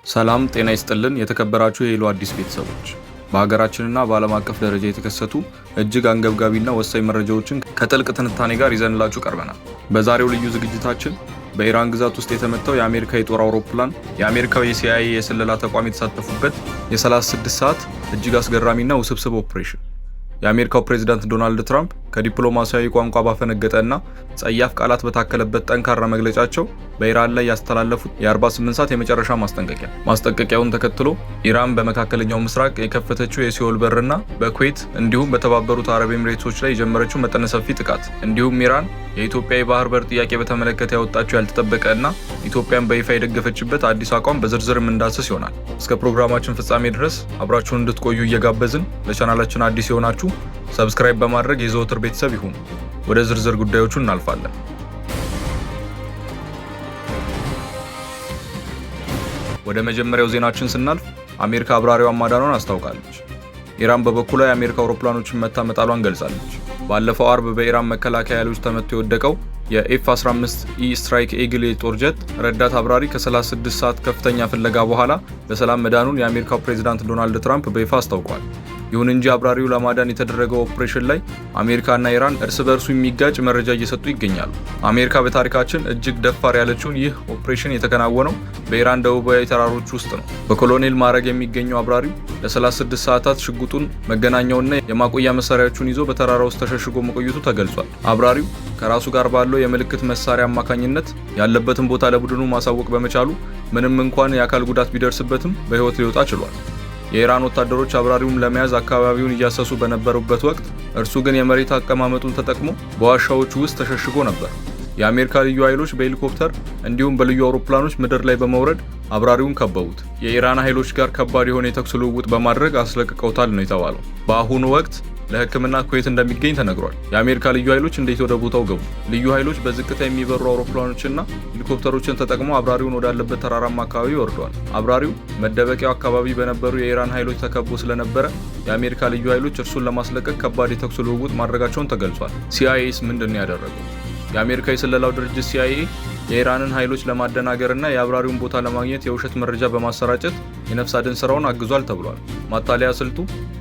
ሰላም ጤና ይስጥልን የተከበራችሁ የሄሎ አዲስ ቤተሰቦች በሀገራችንና በዓለም አቀፍ ደረጃ የተከሰቱ እጅግ አንገብጋቢና ወሳኝ መረጃዎችን ከጥልቅ ትንታኔ ጋር ይዘንላችሁ ቀርበናል። በዛሬው ልዩ ዝግጅታችን በኢራን ግዛት ውስጥ የተመታው የአሜሪካ የጦር አውሮፕላን የአሜሪካው የሲአይኤ የስለላ ተቋም የተሳተፉበት የ36 ሰዓት እጅግ አስገራሚና ውስብስብ ኦፕሬሽን፣ የአሜሪካው ፕሬዝዳንት ዶናልድ ትራምፕ ከዲፕሎማሲያዊ ቋንቋ ባፈነገጠና ጸያፍ ቃላት በታከለበት ጠንካራ መግለጫቸው በኢራን ላይ ያስተላለፉት የ48 ሰዓት የመጨረሻ ማስጠንቀቂያውን ተከትሎ ኢራን በመካከለኛው ምስራቅ የከፈተችው የሲኦል በርና በኩዌት እንዲሁም በተባበሩት አረብ ኤሚሬቶች ላይ የጀመረችው መጠነ ሰፊ ጥቃት እንዲሁም ኢራን የኢትዮጵያ የባህር በር ጥያቄ በተመለከተ ያወጣችው ያልተጠበቀና ኢትዮጵያን በይፋ የደገፈችበት አዲስ አቋም በዝርዝር የምንዳስስ ይሆናል። እስከ ፕሮግራማችን ፍጻሜ ድረስ አብራችሁን እንድትቆዩ እየጋበዝን ለቻናላችን አዲስ የሆናችሁ ሰብስክራይብ በማድረግ የዘወትር ቤተሰብ ይሁኑ። ወደ ዝርዝር ጉዳዮቹ እናልፋለን። ወደ መጀመሪያው ዜናችን ስናልፍ አሜሪካ አብራሪዋን ማዳኗን አስታውቃለች። ኢራን በበኩሏ የአሜሪካ አውሮፕላኖችን መታ መጣሏን ገልጻለች። ባለፈው አርብ በኢራን መከላከያ ኃይሎች ተመቶ የወደቀው የኤፍ-15 ስትራይክ ኤግል የጦር ጀት ረዳት አብራሪ ከ36 ሰዓት ከፍተኛ ፍለጋ በኋላ በሰላም መዳኑን የአሜሪካው ፕሬዝዳንት ዶናልድ ትራምፕ በይፋ አስታውቋል። ይሁን እንጂ አብራሪው ለማዳን የተደረገው ኦፕሬሽን ላይ አሜሪካና ኢራን እርስ በርሱ የሚጋጭ መረጃ እየሰጡ ይገኛሉ። አሜሪካ በታሪካችን እጅግ ደፋር ያለችውን ይህ ኦፕሬሽን የተከናወነው በኢራን ደቡባዊ ተራሮች ውስጥ ነው። በኮሎኔል ማዕረግ የሚገኘው አብራሪው ለ36 ሰዓታት ሽጉጡን፣ መገናኛውና የማቆያ መሳሪያዎቹን ይዞ በተራራ ውስጥ ተሸሽጎ መቆየቱ ተገልጿል። አብራሪው ከራሱ ጋር ባለው የምልክት መሳሪያ አማካኝነት ያለበትን ቦታ ለቡድኑ ማሳወቅ በመቻሉ ምንም እንኳን የአካል ጉዳት ቢደርስበትም በሕይወት ሊወጣ ችሏል። የኢራን ወታደሮች አብራሪውን ለመያዝ አካባቢውን እያሰሱ በነበሩበት ወቅት እርሱ ግን የመሬት አቀማመጡን ተጠቅሞ በዋሻዎቹ ውስጥ ተሸሽጎ ነበር። የአሜሪካ ልዩ ኃይሎች በሄሊኮፕተር እንዲሁም በልዩ አውሮፕላኖች ምድር ላይ በመውረድ አብራሪውን ከበቡት። የኢራን ኃይሎች ጋር ከባድ የሆነ የተኩስ ልውውጥ በማድረግ አስለቅቀውታል ነው የተባለው። በአሁኑ ወቅት ለሕክምና ኩዌት እንደሚገኝ ተነግሯል። የአሜሪካ ልዩ ኃይሎች እንዴት ወደ ቦታው ገቡ? ልዩ ኃይሎች በዝቅታ የሚበሩ አውሮፕላኖችና ሄሊኮፕተሮችን ተጠቅመው አብራሪውን ወዳለበት ተራራማ አካባቢ ወርደዋል። አብራሪው መደበቂያው አካባቢ በነበሩ የኢራን ኃይሎች ተከቦ ስለነበረ የአሜሪካ ልዩ ኃይሎች እርሱን ለማስለቀቅ ከባድ የተኩስ ልውውጥ ማድረጋቸውን ተገልጿል። ሲአይኤስ ምንድን ነው ያደረገው? የአሜሪካ የስለላው ድርጅት ሲአይኤ የኢራንን ኃይሎች ለማደናገርና የአብራሪውን ቦታ ለማግኘት የውሸት መረጃ በማሰራጨት የነፍስ አድን ስራውን አግዟል ተብሏል። ማታለያ ስልቱ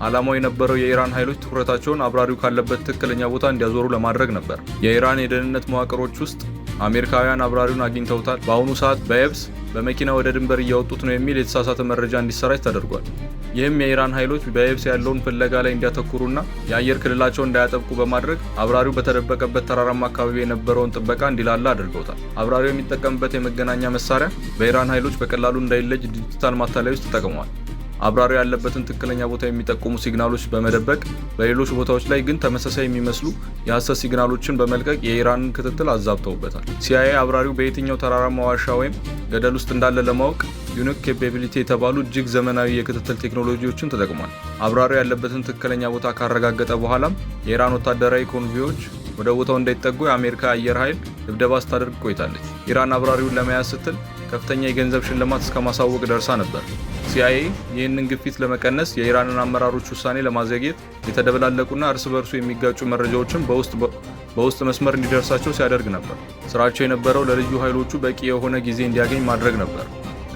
ዓላማው የነበረው የኢራን ኃይሎች ትኩረታቸውን አብራሪው ካለበት ትክክለኛ ቦታ እንዲያዞሩ ለማድረግ ነበር። የኢራን የደህንነት መዋቅሮች ውስጥ አሜሪካውያን አብራሪውን አግኝተውታል፣ በአሁኑ ሰዓት በየብስ በመኪና ወደ ድንበር እያወጡት ነው የሚል የተሳሳተ መረጃ እንዲሰራጭ ተደርጓል። ይህም የኢራን ኃይሎች በየብስ ያለውን ፍለጋ ላይ እንዲያተኩሩና የአየር ክልላቸውን እንዳያጠብቁ በማድረግ አብራሪው በተደበቀበት ተራራማ አካባቢ የነበረውን ጥበቃ እንዲላላ አድርገውታል። አብራሪው የሚጠቀምበት የመገናኛ መሳሪያ በኢራን ኃይሎች በቀላሉ እንዳይለጅ ዲጂታል ማታለያዎች ተጠቅመዋል። አብራሪው ያለበትን ትክክለኛ ቦታ የሚጠቁሙ ሲግናሎች በመደበቅ በሌሎች ቦታዎች ላይ ግን ተመሳሳይ የሚመስሉ የሐሰት ሲግናሎችን በመልቀቅ የኢራንን ክትትል አዛብተውበታል። ሲአይኤ አብራሪው በየትኛው ተራራማ ዋሻ ወይም ገደል ውስጥ እንዳለ ለማወቅ ዩኒክ ኬፓቢሊቲ የተባሉ እጅግ ዘመናዊ የክትትል ቴክኖሎጂዎችን ተጠቅሟል። አብራሪው ያለበትን ትክክለኛ ቦታ ካረጋገጠ በኋላም የኢራን ወታደራዊ ኮንቮዮች ወደ ቦታው እንዳይጠጉ የአሜሪካ አየር ኃይል ድብደባ ስታደርግ ቆይታለች። ኢራን አብራሪውን ለመያዝ ስትል ከፍተኛ የገንዘብ ሽልማት እስከ ማሳወቅ ደርሳ ነበር። ሲአይኤ ይህንን ግፊት ለመቀነስ የኢራንን አመራሮች ውሳኔ ለማዘግየት የተደበላለቁና እርስ በርሱ የሚጋጩ መረጃዎችን በውስጥ መስመር እንዲደርሳቸው ሲያደርግ ነበር። ስራቸው የነበረው ለልዩ ኃይሎቹ በቂ የሆነ ጊዜ እንዲያገኝ ማድረግ ነበር።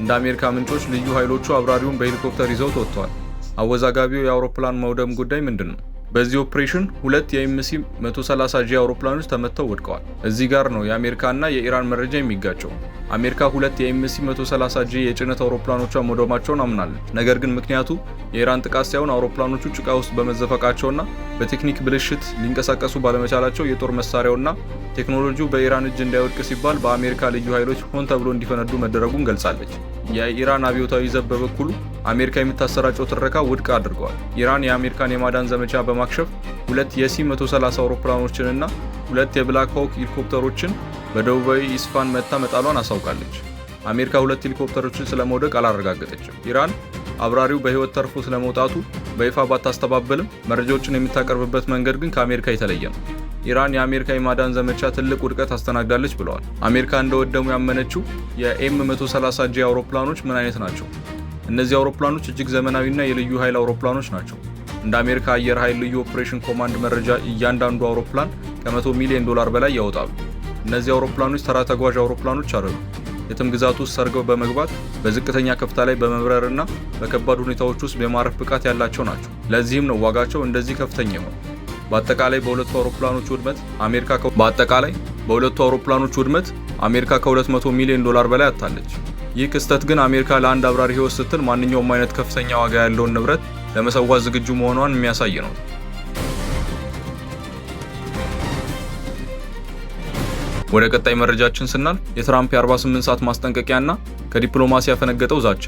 እንደ አሜሪካ ምንጮች ልዩ ኃይሎቹ አብራሪውን በሄሊኮፕተር ይዘው ወጥተዋል። አወዛጋቢው የአውሮፕላን መውደም ጉዳይ ምንድን ነው? በዚህ ኦፕሬሽን ሁለት የኤምሲ-130ጂ አውሮፕላኖች ተመተው ወድቀዋል። እዚህ ጋር ነው የአሜሪካና የኢራን መረጃ የሚጋጨው። አሜሪካ ሁለት የኤምሲ-130ጂ የጭነት አውሮፕላኖቿ መውደማቸውን አምናለች። ነገር ግን ምክንያቱ የኢራን ጥቃት ሳይሆን አውሮፕላኖቹ ጭቃ ውስጥ በመዘፈቃቸውና በቴክኒክ ብልሽት ሊንቀሳቀሱ ባለመቻላቸው የጦር መሳሪያውና ቴክኖሎጂው በኢራን እጅ እንዳይወድቅ ሲባል በአሜሪካ ልዩ ኃይሎች ሆን ተብሎ እንዲፈነዱ መደረጉን ገልጻለች። የኢራን አብዮታዊ ዘብ በበኩሉ አሜሪካ የምታሰራጨው ትረካ ውድቅ አድርገዋል። ኢራን የአሜሪካን የማዳን ዘመቻ በማክሸፍ ሁለት የሲ-130 አውሮፕላኖችንና ሁለት የብላክ ሆክ ሄሊኮፕተሮችን በደቡባዊ ኢስፋን መታ መጣሏን አሳውቃለች። አሜሪካ ሁለት ሄሊኮፕተሮችን ስለመውደቅ አላረጋገጠችም። ኢራን አብራሪው በሕይወት ተርፎ ስለመውጣቱ በይፋ ባታስተባበልም መረጃዎችን የምታቀርብበት መንገድ ግን ከአሜሪካ የተለየ ነው። ኢራን የአሜሪካ የማዳን ዘመቻ ትልቅ ውድቀት አስተናግዳለች ብለዋል። አሜሪካ እንደወደሙ ያመነችው የኤም-130ጂ አውሮፕላኖች ምን አይነት ናቸው? እነዚህ አውሮፕላኖች እጅግ ዘመናዊና የልዩ ኃይል አውሮፕላኖች ናቸው። እንደ አሜሪካ አየር ኃይል ልዩ ኦፕሬሽን ኮማንድ መረጃ እያንዳንዱ አውሮፕላን ከ$100 ሚሊዮን በላይ ያወጣሉ። እነዚህ አውሮፕላኖች ተራ ተጓዥ አውሮፕላኖች አይደሉም። የትም ግዛት ውስጥ ሰርገው በመግባት በዝቅተኛ ከፍታ ላይ በመብረርና በከባድ ሁኔታዎች ውስጥ የማረፍ ብቃት ያላቸው ናቸው። ለዚህም ነው ዋጋቸው እንደዚህ ከፍተኛ የሆነው። በአጠቃላይ በሁለቱ አውሮፕላኖች ውድመት አሜሪካ ከ200 ሚሊዮን ዶላር በላይ አጥታለች። ይህ ክስተት ግን አሜሪካ ለአንድ አብራሪ ሕይወት ስትል ማንኛውም አይነት ከፍተኛ ዋጋ ያለውን ንብረት ለመሰዋት ዝግጁ መሆኗን የሚያሳይ ነው። ወደ ቀጣይ መረጃችን ስናልፍ የትራምፕ የ48 ሰዓት ማስጠንቀቂያና ከዲፕሎማሲ ያፈነገጠው ዛቻ።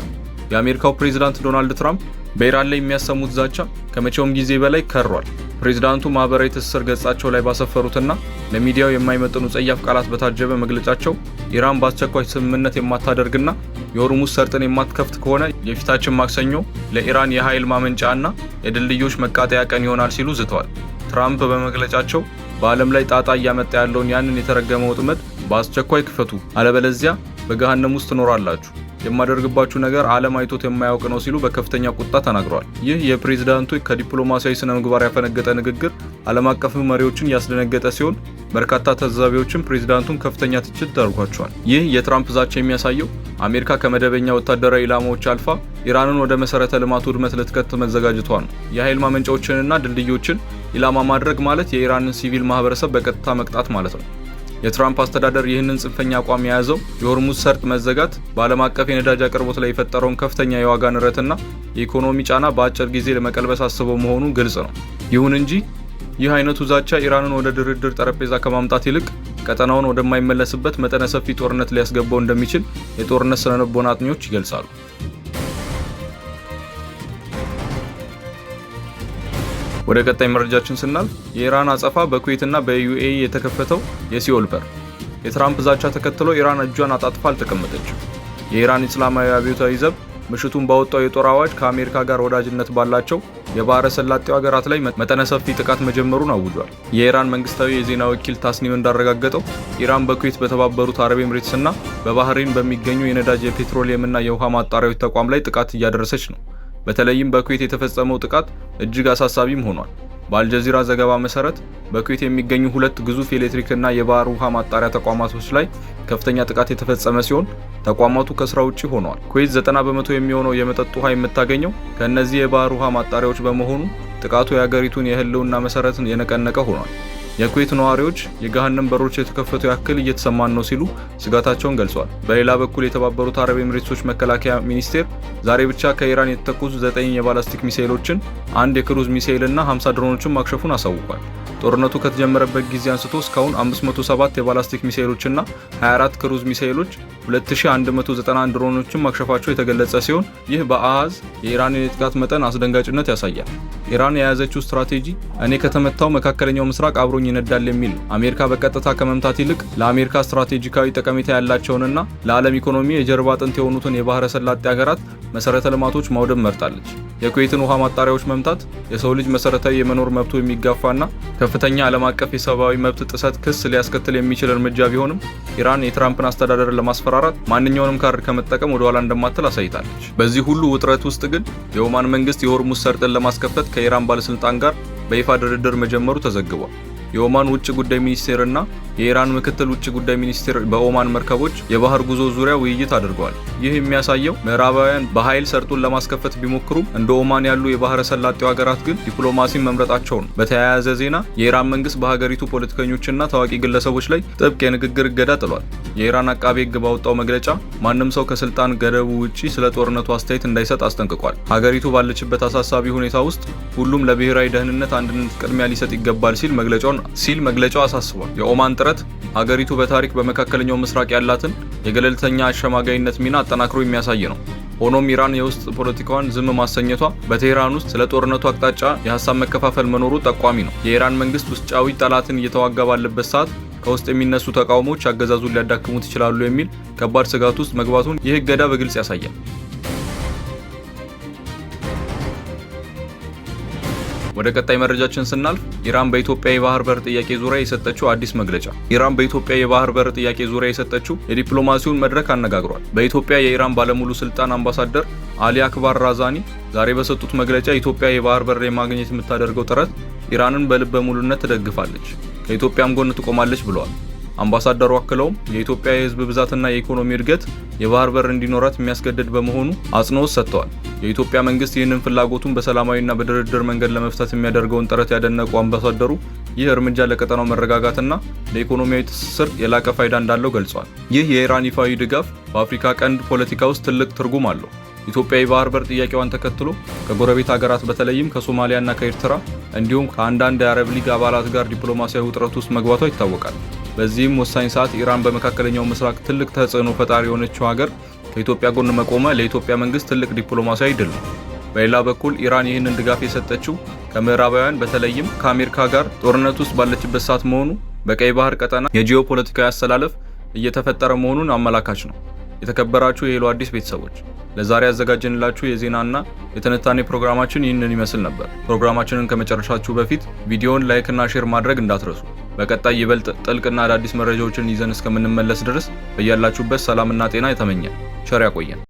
የአሜሪካው ፕሬዝዳንት ዶናልድ ትራምፕ በኢራን ላይ የሚያሰሙት ዛቻ ከመቼውም ጊዜ በላይ ከሯል። ፕሬዝዳንቱ ማህበራዊ ትስስር ገጻቸው ላይ ባሰፈሩትና ለሚዲያው የማይመጥኑ ጸያፍ ቃላት በታጀበ መግለጫቸው ኢራን በአስቸኳይ ስምምነት የማታደርግና የሆርሙዝ ሰርጥን የማትከፍት ከሆነ የፊታችን ማክሰኞ ለኢራን የኃይል ማመንጫና የድልድዮች መቃጠያ ቀን ይሆናል ሲሉ ዝተዋል። ትራምፕ በመግለጫቸው በዓለም ላይ ጣጣ እያመጣ ያለውን ያንን የተረገመ ወጥመድ በአስቸኳይ ክፈቱ፣ አለበለዚያ በገሃነም ውስጥ ትኖራላችሁ፣ የማደርግባችሁ ነገር ዓለም አይቶት የማያውቅ ነው ሲሉ በከፍተኛ ቁጣ ተናግረዋል። ይህ የፕሬዝዳንቱ ከዲፕሎማሲያዊ ስነ ምግባር ያፈነገጠ ንግግር ዓለም አቀፍ መሪዎችን ያስደነገጠ ሲሆን በርካታ ታዛቢዎችም ፕሬዝዳንቱን ከፍተኛ ትችት ተደርጓቸዋል። ይህ የትራምፕ ዛቻ የሚያሳየው አሜሪካ ከመደበኛ ወታደራዊ ኢላማዎች አልፋ ኢራንን ወደ መሰረተ ልማት ውድመት ልትከት መዘጋጀቷ ነው። የኃይል ማመንጫዎችንና ድልድዮችን ኢላማ ማድረግ ማለት የኢራንን ሲቪል ማህበረሰብ በቀጥታ መቅጣት ማለት ነው። የትራምፕ አስተዳደር ይህንን ጽንፈኛ አቋም የያዘው የሆርሙዝ ሰርጥ መዘጋት በዓለም አቀፍ የነዳጅ አቅርቦት ላይ የፈጠረውን ከፍተኛ የዋጋ ንረትና የኢኮኖሚ ጫና በአጭር ጊዜ ለመቀልበስ አስበው መሆኑ ግልጽ ነው። ይሁን እንጂ ይህ አይነቱ ዛቻ ኢራንን ወደ ድርድር ጠረጴዛ ከማምጣት ይልቅ ቀጠናውን ወደማይመለስበት መጠነ ሰፊ ጦርነት ሊያስገባው እንደሚችል የጦርነት ስነልቦና አጥኚዎች ይገልጻሉ። ወደ ቀጣይ መረጃችን ስናልፍ የኢራን አጸፋ በኩዌትና በዩኤኢ የተከፈተው የሲኦል በር። የትራምፕ ዛቻ ተከትሎ ኢራን እጇን አጣጥፋ አልተቀመጠችም። የኢራን እስላማዊ አብዮታዊ ዘብ ምሽቱን ባወጣው የጦር አዋጅ ከአሜሪካ ጋር ወዳጅነት ባላቸው የባህረ ሰላጤው ሀገራት ላይ መጠነ ሰፊ ጥቃት መጀመሩን አውጇል። የኢራን መንግስታዊ የዜና ወኪል ታስኒም እንዳረጋገጠው ኢራን በኩዌት፣ በተባበሩት አረብ ኤምሬትስና በባህሬን በሚገኙ የነዳጅ የፔትሮሊየምና የውሃ ማጣሪያዎች ተቋም ላይ ጥቃት እያደረሰች ነው። በተለይም በኩዌት የተፈጸመው ጥቃት እጅግ አሳሳቢም ሆኗል። በአልጀዚራ ዘገባ መሰረት በኩዌት የሚገኙ ሁለት ግዙፍ የኤሌክትሪክና የባህር ውሃ ማጣሪያ ተቋማቶች ላይ ከፍተኛ ጥቃት የተፈጸመ ሲሆን ተቋማቱ ከስራ ውጪ ሆነዋል። ኩዌት 90% የሚሆነው የመጠጥ ውሃ የምታገኘው ከእነዚህ የባህር ውሃ ማጣሪያዎች በመሆኑ ጥቃቱ የሀገሪቱን የህልውና መሰረትን የነቀነቀ ሆኗል። የኩዌት ነዋሪዎች የገሃነም በሮች የተከፈቱ ያክል እየተሰማን ነው ሲሉ ስጋታቸውን ገልጸዋል። በሌላ በኩል የተባበሩት አረብ ኤምሬቶች መከላከያ ሚኒስቴር ዛሬ ብቻ ከኢራን የተተኮሱ 9 የባላስቲክ ሚሳኤሎችን፣ 1 የክሩዝ ሚሳኤልና 50 ድሮኖችን ማክሸፉን አሳውቋል። ጦርነቱ ከተጀመረበት ጊዜ አንስቶ እስካሁን 507 የባላስቲክ ሚሳኤሎችና 24 ክሩዝ ሚሳኤሎች፣ 2191 ድሮኖችን ማክሸፋቸው የተገለጸ ሲሆን ይህ በአሃዝ የኢራንን የጥቃት መጠን አስደንጋጭነት ያሳያል። ኢራን የያዘችው ስትራቴጂ እኔ ከተመታው መካከለኛው ምስራቅ አብሮኝ ይነዳል የሚል ነው። አሜሪካ በቀጥታ ከመምታት ይልቅ ለአሜሪካ ስትራቴጂካዊ ጠቀሜታ ያላቸውንና ለዓለም ኢኮኖሚ የጀርባ አጥንት የሆኑትን የባህረ ሰላጤ ሀገራት መሰረተ ልማቶች ማውደም መርጣለች። የኩዌትን ውሃ ማጣሪያዎች መምታት የሰው ልጅ መሰረታዊ የመኖር መብቱ የሚጋፋና ከፍተኛ ዓለም አቀፍ የሰብአዊ መብት ጥሰት ክስ ሊያስከትል የሚችል እርምጃ ቢሆንም ኢራን የትራምፕን አስተዳደር ለማስፈራራት ማንኛውንም ካርድ ከመጠቀም ወደ ኋላ እንደማትል አሳይታለች። በዚህ ሁሉ ውጥረት ውስጥ ግን የኦማን መንግስት የሆርሙዝ ሰርጥን ለማስከፈት ከኢራን ባለስልጣን ጋር በይፋ ድርድር መጀመሩ ተዘግቧል። የኦማን ውጭ ጉዳይ ሚኒስቴርና የኢራን ምክትል ውጭ ጉዳይ ሚኒስቴር በኦማን መርከቦች የባህር ጉዞ ዙሪያ ውይይት አድርገዋል። ይህ የሚያሳየው ምዕራባውያን በኃይል ሰርጡን ለማስከፈት ቢሞክሩም እንደ ኦማን ያሉ የባህረ ሰላጤው ሀገራት ግን ዲፕሎማሲን መምረጣቸው ነው። በተያያዘ ዜና የኢራን መንግስት በሀገሪቱ ፖለቲከኞችና ታዋቂ ግለሰቦች ላይ ጥብቅ የንግግር እገዳ ጥሏል። የኢራን አቃቤ ሕግ ባወጣው መግለጫ ማንም ሰው ከስልጣን ገደቡ ውጪ ስለ ጦርነቱ አስተያየት እንዳይሰጥ አስጠንቅቋል። ሀገሪቱ ባለችበት አሳሳቢ ሁኔታ ውስጥ ሁሉም ለብሔራዊ ደህንነት አንድነት ቅድሚያ ሊሰጥ ይገባል ሲል መግለጫው አሳስቧል። የኦማን ጥረት ሀገሪቱ በታሪክ በመካከለኛው ምስራቅ ያላትን የገለልተኛ አሸማጋይነት ሚና አጠናክሮ የሚያሳይ ነው። ሆኖም ኢራን የውስጥ ፖለቲካዋን ዝም ማሰኘቷ በቴህራን ውስጥ ስለ ጦርነቱ አቅጣጫ የሀሳብ መከፋፈል መኖሩ ጠቋሚ ነው። የኢራን መንግስት ውስጣዊ ጠላትን እየተዋጋ ባለበት ሰዓት ከውስጥ የሚነሱ ተቃውሞዎች አገዛዙን ሊያዳክሙት ይችላሉ የሚል ከባድ ስጋት ውስጥ መግባቱን ይህ እገዳ በግልጽ ያሳያል። ወደ ቀጣይ መረጃችን ስናልፍ ኢራን በኢትዮጵያ የባህር በር ጥያቄ ዙሪያ የሰጠችው አዲስ መግለጫ። ኢራን በኢትዮጵያ የባህር በር ጥያቄ ዙሪያ የሰጠችው የዲፕሎማሲውን መድረክ አነጋግሯል። በኢትዮጵያ የኢራን ባለሙሉ ስልጣን አምባሳደር አሊ አክባር ራዛኒ ዛሬ በሰጡት መግለጫ ኢትዮጵያ የባህር በር የማግኘት የምታደርገው ጥረት ኢራንን በልበ ሙሉነት ትደግፋለች፣ ከኢትዮጵያም ጎን ትቆማለች ብለዋል። አምባሳደሩ አክለውም የኢትዮጵያ የህዝብ ብዛትና የኢኮኖሚ እድገት የባህር በር እንዲኖራት የሚያስገድድ በመሆኑ አጽንኦት ሰጥተዋል። የኢትዮጵያ መንግስት ይህንን ፍላጎቱን በሰላማዊና በድርድር መንገድ ለመፍታት የሚያደርገውን ጥረት ያደነቁ አምባሳደሩ ይህ እርምጃ ለቀጠናው መረጋጋትና ለኢኮኖሚያዊ ትስስር የላቀ ፋይዳ እንዳለው ገልጸዋል። ይህ የኢራን ይፋዊ ድጋፍ በአፍሪካ ቀንድ ፖለቲካ ውስጥ ትልቅ ትርጉም አለው። ኢትዮጵያ የባህር በር ጥያቄዋን ተከትሎ ከጎረቤት ሀገራት በተለይም ከሶማሊያና ከኤርትራ እንዲሁም ከአንዳንድ የአረብ ሊግ አባላት ጋር ዲፕሎማሲያዊ ውጥረት ውስጥ መግባቷ ይታወቃል። በዚህም ወሳኝ ሰዓት ኢራን በመካከለኛው ምስራቅ ትልቅ ተጽዕኖ ፈጣሪ የሆነችው ሀገር ከኢትዮጵያ ጎን መቆሟ ለኢትዮጵያ መንግስት ትልቅ ዲፕሎማሲያዊ ድል ነው። በሌላ በኩል ኢራን ይህንን ድጋፍ የሰጠችው ከምዕራባውያን በተለይም ከአሜሪካ ጋር ጦርነት ውስጥ ባለችበት ሰዓት መሆኑ በቀይ ባህር ቀጠና የጂኦፖለቲካዊ አሰላለፍ እየተፈጠረ መሆኑን አመላካች ነው። የተከበራችሁ የሄሎ አዲስ ቤተሰቦች ለዛሬ ያዘጋጀንላችሁ የዜናና የትንታኔ ፕሮግራማችን ይህንን ይመስል ነበር። ፕሮግራማችንን ከመጨረሻችሁ በፊት ቪዲዮውን ላይክ እና ሼር ማድረግ እንዳትረሱ። በቀጣይ ይበልጥ ጥልቅና አዳዲስ መረጃዎችን ይዘን እስከምንመለስ ድረስ በያላችሁበት ሰላምና ጤና የተመኘን ቸር ያቆየን።